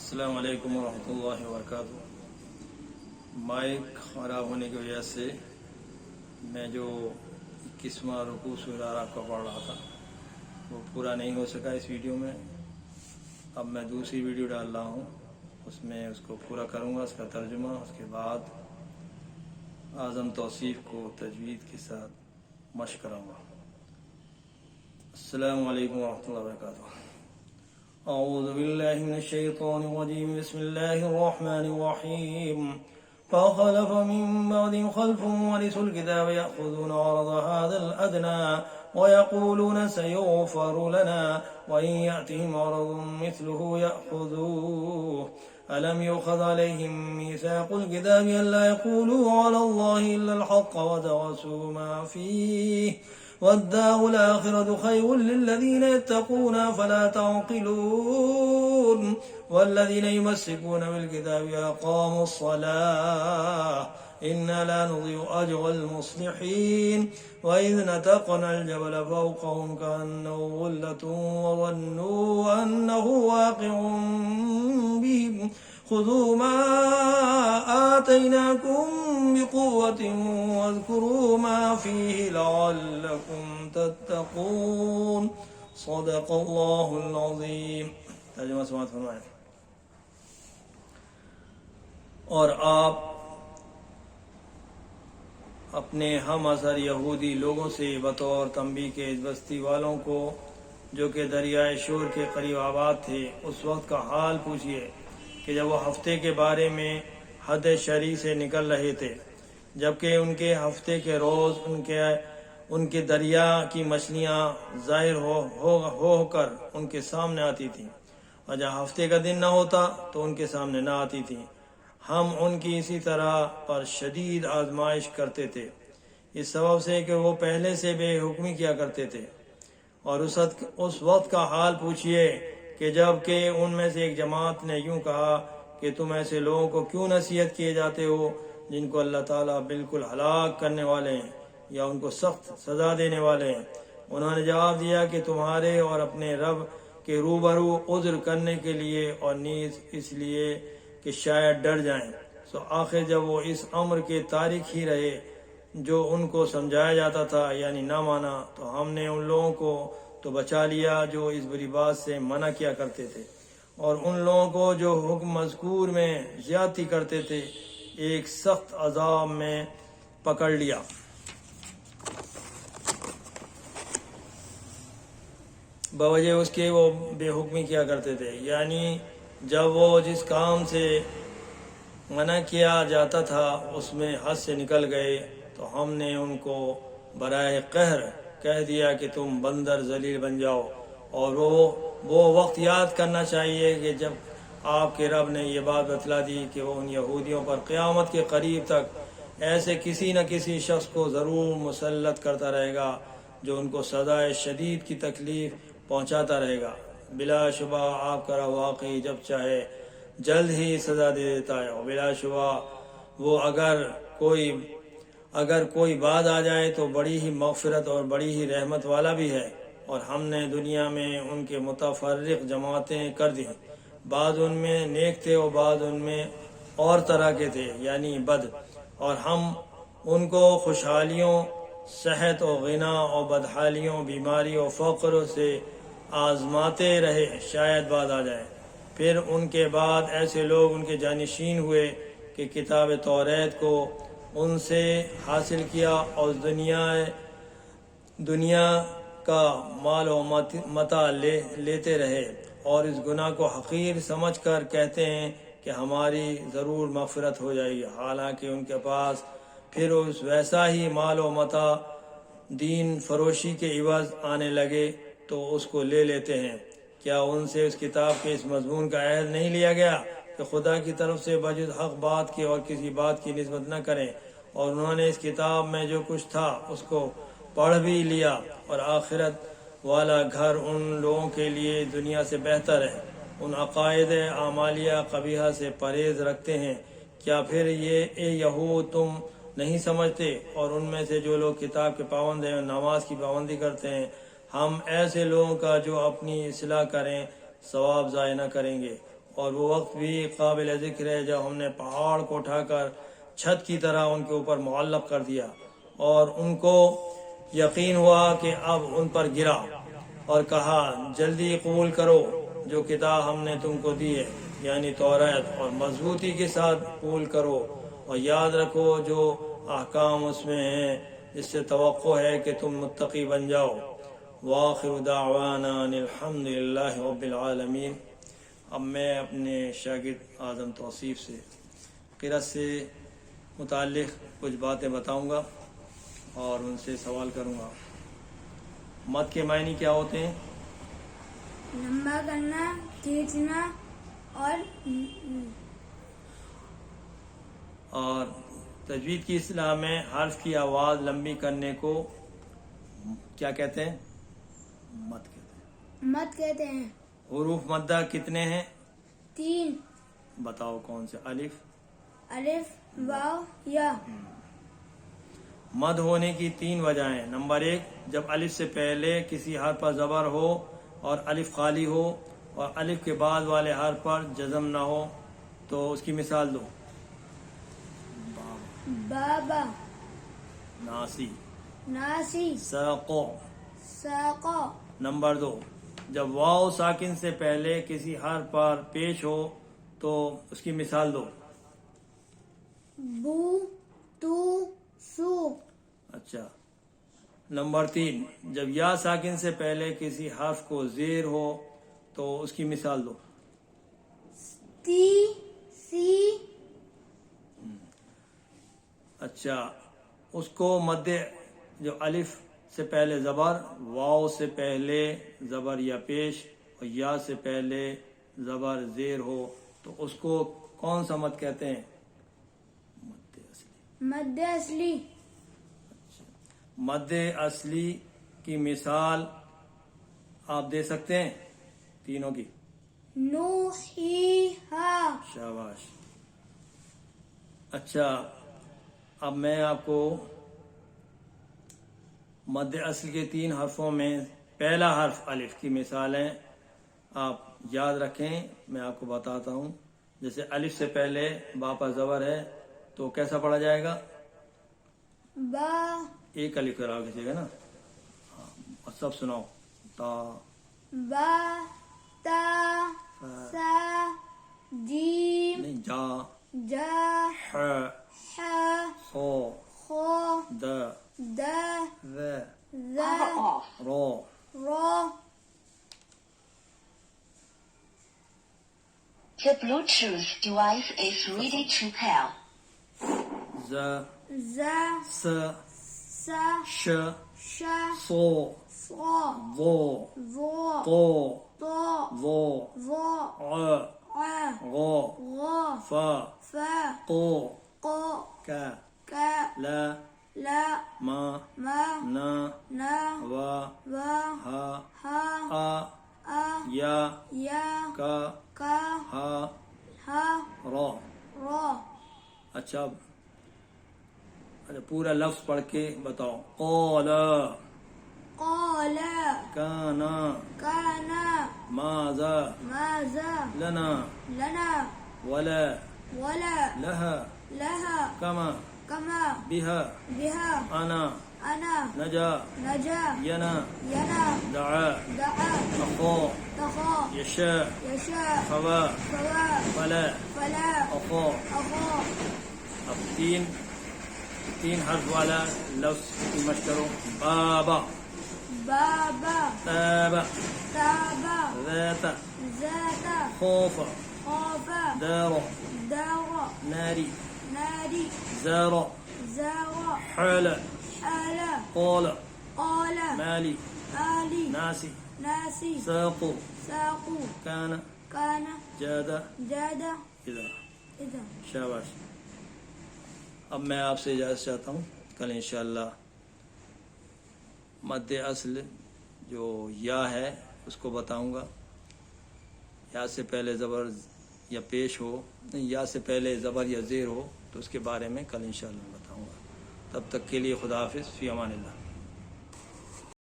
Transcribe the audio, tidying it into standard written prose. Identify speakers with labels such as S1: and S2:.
S1: अस्सलाम वालेकुम रहमतुल्लाहि व बरकातुहू। माइक ख़राब होने की वजह से मैं जो 21वां रुकू सूरा अराफ का पढ़ रहा था वो पूरा नहीं हो सका इस वीडियो में। अब मैं दूसरी वीडियो डाल रहा हूँ, उसमें उसको पूरा करूँगा, उसका तर्जुमा, उसके बाद आज़म तौसीफ़ को तजवीद के साथ मश्क कराऊँगा। अस्सलामु अलैकुम रहमतुल्लाहि व बरकातुहू। अऊज़ु बिल्लाहि मिनश शैतानिर रजीम, बिस्मिल्लाहिर रहमानिर रहीम। फखलफ मिन बअदिहिम खल्फुन वरिसूल किताब यअखुज़ूना अरज़ हाज़ल अदना वयक़ूलूना सयुग़फ़रु लना वइन यअतिहिम अरज़ुन मिस्लुहु यअख़ुज़ूहु अलम युख़ज़ अलैहिम मीसाक़ुल किताबि अल्ला यक़ूलू अलल्लाहि इल्लल हक़्क़ वदरसू मा फ़ीहि वद्दारुल आखिरतु खैरुल लिल्लज़ीना यत्तक़ूना फला तअक़िलून वल्लज़ीना युमस्सिकूना बिलकिताबि अक़ामुस्सलाह इन्ना ला नुज़िअु अजरल मुस्लिहीन वइज़ नतक़नल जबल फ़ौक़हुम कअन्नहु ज़ुल्लतुन वज़न्नू अन्नहु वाक़िउन बिहिम खुज़ू मा आतैनाकुम बिक़ुव्वतिन वज़्कुरू मा फ़ीहि लअल्लकुम तत्तक़ून। सदक़ल्लाहुल अज़ीम। तर्जुमा समाअत फरमाएं। और आप अपने हम असर यहूदी लोगों से बतौर तंबी के इस बस्ती वालों को जो कि दरियाए शोर के करीब आबाद थे उस वक्त का हाल पूछिए कि जब वो हफ्ते के बारे में हद शरी से निकल रहे थे, जबकि उनके हफ्ते के रोज़ उनके दरिया की मछलियाँ ज़ाहिर होकर उनके सामने आती थीं, और जब हफ्ते का दिन न होता तो उनके सामने न आती थीं। हम उनकी इसी तरह पर शदीद आजमाइश करते थे, इस सबब से कि वो पहले से बेहुक्मी किया करते थे। और उस वक्त का हाल पूछिए कि जब कि उनमें से एक जमात ने यूं कहा कि तुम ऐसे लोगों को क्यों नसीहत किए जाते हो जिनको अल्लाह ताला बिल्कुल हलाक करने वाले हैं या उनको सख्त सज़ा देने वाले हैं। उन्होंने जवाब दिया कि तुम्हारे और अपने रब के रूबरू उज़्र करने के लिए और नीज़ इसलिए कि शायद डर जाएं। सो आखिर जब वो इस अम्र के तारिक ही रहे जो उनको समझाया जाता था, यानी ना माना, तो हमने उन लोगों को तो बचा लिया जो इस बुरी बात से मना किया करते थे, और उन लोगों को जो हुक्म मज़कूर में ज़्यादती करते थे एक सख्त अज़ाब में पकड़ लिया। बवजह उसके वो बेहुक्मी किया करते थे, यानी जब वो जिस काम से मना किया जाता था उसमें हद से निकल गए तो हमने उनको बराए कहर कह दिया कि तुम बंदर जलील बन जाओ। और वो वक्त याद करना चाहिए कि जब आपके रब ने ये बात बतला दी कि वो उन यहूदियों पर क़यामत के करीब तक ऐसे किसी न किसी शख्स को ज़रूर मुसल्लत करता रहेगा जो उनको सज़ाए शदीद की तकलीफ़ पहुँचाता रहेगा। बिलाशुबा आपका रब वाकई जब चाहे जल्द ही सज़ा दे देता है, और बिलाशुबा वो अगर कोई बात आ जाए तो बड़ी ही मग़फ़िरत और बड़ी ही रहमत वाला भी है। और हमने दुनिया में उनके मुतफ़र्रिक़ जमातें कर दी, बाद उनमें नेक थे और बाद उनमें और तरह के थे, यानी बद। और हम उनको खुशहालियों, सेहत और ग़िना और बदहालियों, बीमारी और फ़क़्र से आज़माते रहे, शायद बाद आ जाए। फिर उनके बाद ऐसे लोग उनके जानिशीन हुए कि किताब तौरात को उनसे हासिल किया और दुनिया का माल व मता लेते रहे, और इस गुनाह को हक़ीर समझकर कहते हैं कि हमारी ज़रूर मग़फ़िरत हो जाएगी, हालांकि उनके पास फिर उस वैसा ही माल व मता दीन फरोशी के इवज़ आने लगे तो उसको ले लेते हैं। क्या उनसे उस किताब के इस मज़मून का अहद नहीं लिया गया कि खुदा की तरफ से बजुज़ हक़ बात के और किसी बात की निस्बत न करें? और उन्होंने इस किताब में जो कुछ था उसको पढ़ भी लिया, और आखिरत वाला घर उन लोगों के लिए दुनिया से बेहतर है। उन अक़ायद आमालिया कबीहा से परहेज़ रखते हैं। क्या फिर ये यहूद तुम नहीं समझते? और उनमें से जो लोग किताब के पाबंद हैं, नमाज की पाबंदी करते हैं, हम ऐसे लोगों का जो अपनी इस्लाह करें सवाब ज़ाय न करेंगे। اور وہ وقت بھی قابل ذکر ہے جب ہم نے پہاڑ کو اٹھا کر چھت کی طرح ان کے اوپر معلق کر دیا اور ان کو یقین ہوا کہ اب ان پر گرا اور کہا جلدی قبول کرو جو کتاب ہم نے تم کو دی ہے یعنی توریت اور مضبوطی کے ساتھ قبول کرو اور یاد رکھو جو احکام اس میں ہیں اس سے توقع ہے کہ تم متقی بن جاؤ وآخر دعوانا ان الحمد للہ رب العالمین۔ اب میں اپنے شاگرد اعظم توصیف سے قرأت سے متعلق کچھ باتیں بتاؤں گا اور ان سے سوال کروں گا۔ مد کے معنی کیا ہوتے ہیں؟
S2: لمبا کرنا، کھینچنا
S1: اور تجوید کی اصطلاح میں حرف کی آواز لمبی کرنے کو کیا کہتے ہیں؟ مد کہتے ہیں۔
S2: مد کہتے ہیں۔
S1: حروف مدہ کتنے ہیں؟
S2: 3۔
S1: بتاؤ کون سے؟ الف،
S2: واو، یا۔
S1: مد ہونے کی 3 وجہیں۔ نمبر 1، جب الف سے پہلے کسی حرف پر زبر ہو اور الف خالی ہو اور الف کے بعد والے حرف پر جزم نہ ہو تو اس کی مثال دو۔
S2: بابا،
S1: ناسی،
S2: ناسی،
S1: ساقو۔
S2: ساقا۔
S1: نمبر 2، جب واو ساکن سے پہلے کسی حرف پر پیش ہو تو اس کی مثال دو۔
S2: بو، تو، سو۔
S1: اچھا۔ نمبر 3، جب یا ساکن سے پہلے کسی حرف کو زیر ہو تو اس کی مثال دو۔
S2: تی، سی۔
S1: اچھا، اس کو مد جو الف سے پہلے زبر، واو سے پہلے زبر یا پیش اور یا سے پہلے زبر زیر ہو تو اس کو کون سا مد کہتے ہیں؟ مد اصلی۔
S2: مد اصلی۔
S1: مد اصلی کی مثال آپ دے سکتے ہیں تینوں کی؟
S2: نوحیہا۔
S1: شاباش۔ اچھا، اب میں آپ کو مد اصل کے 3 حرفوں میں پہلا حرف الف کی مثالیں آپ یاد رکھیں۔ میں آپ کو بتاتا ہوں۔ جیسے الف سے پہلے با پر زبر ہے تو کیسا پڑھا جائے گا؟
S2: با۔
S1: ایک الف کرا کسی گا نا، اور سب سناؤ۔ تا،
S2: با، تا، سا، جیم،
S1: نہیں، جا،
S2: جا،
S1: ح،
S2: ح،
S1: خو،
S2: خو،
S1: د،
S2: د،
S1: ذ،
S2: ذ،
S1: رو۔
S2: رو۔
S3: The Bluetooth device is ready to pair.
S1: ز،
S2: ز،
S1: س،
S2: س،
S1: ش،
S2: ش،
S1: صو،
S2: صو،
S1: ضو،
S2: ضو،
S1: طو،
S2: طو،
S1: ظو،
S2: ظو،
S1: ع،
S2: ع،
S1: غو،
S2: غو،
S1: ف،
S2: ف،
S1: قو،
S2: قو،
S1: ك،
S2: کا،
S1: لا،
S2: لا،
S1: ما،
S2: ما،
S1: نا،
S2: نا،
S1: و،
S2: و،
S1: ها،
S2: ہا،
S1: آ،
S2: آ،
S1: یا،
S2: یا،
S1: کا،
S2: کا،
S1: ہا،
S2: ہا،
S1: رو۔
S2: رو۔
S1: اچھا پورا لفظ پڑھ کے بتاؤ۔ قال،
S2: قال،
S1: کانا،
S2: کانا،
S1: ماذا،
S2: ماذا،
S1: لنا،
S2: لنا،
S1: ولا،
S2: ولا،
S1: لها،
S2: لها،
S1: كما،
S2: كما،
S1: بها،
S2: بها،
S1: أنا،
S2: أنا،
S1: نجا،
S2: نجا،
S1: ينا،
S2: ينا،
S1: دعا،
S2: دعا،
S1: أخو،
S2: تخا،
S1: يشاء،
S2: يشاء،
S1: فوا،
S2: فوا،
S1: فلا،
S2: فلا،
S1: أخو۔
S2: أخو۔
S1: اب تین حرف والا لفظ کی مشق کرو۔ بابا،
S2: بابا،
S1: تابا،
S2: تابا،
S1: ذات،
S2: ذات،
S1: خوف،
S2: خوف،
S1: دار،
S2: دار،
S1: ناري،
S2: ناري،
S1: زار،
S2: زار،
S1: حال،
S2: حال،
S1: قال،
S2: قال،
S1: مالي،
S2: آلي،
S1: ناسي،
S2: ناسي،
S1: ساقو،
S2: ساقو،
S1: كان،
S2: كان،
S1: جاد،
S2: جاد،
S1: إذا۔
S2: إذا۔
S1: شاباش۔ اب میں آپ سے اجازت چاہتا ہوں، کل انشاءاللہ مد اصل جو یا ہے اس کو بتاؤں گا۔ یا سے پہلے زبر یا پیش ہو، نہیں، یا سے پہلے زبر یا زیر ہو تو اس کے بارے میں کل انشاءاللہ بتاؤں گا۔ تب تک کے لیے خدا حافظ، فی امان اللہ۔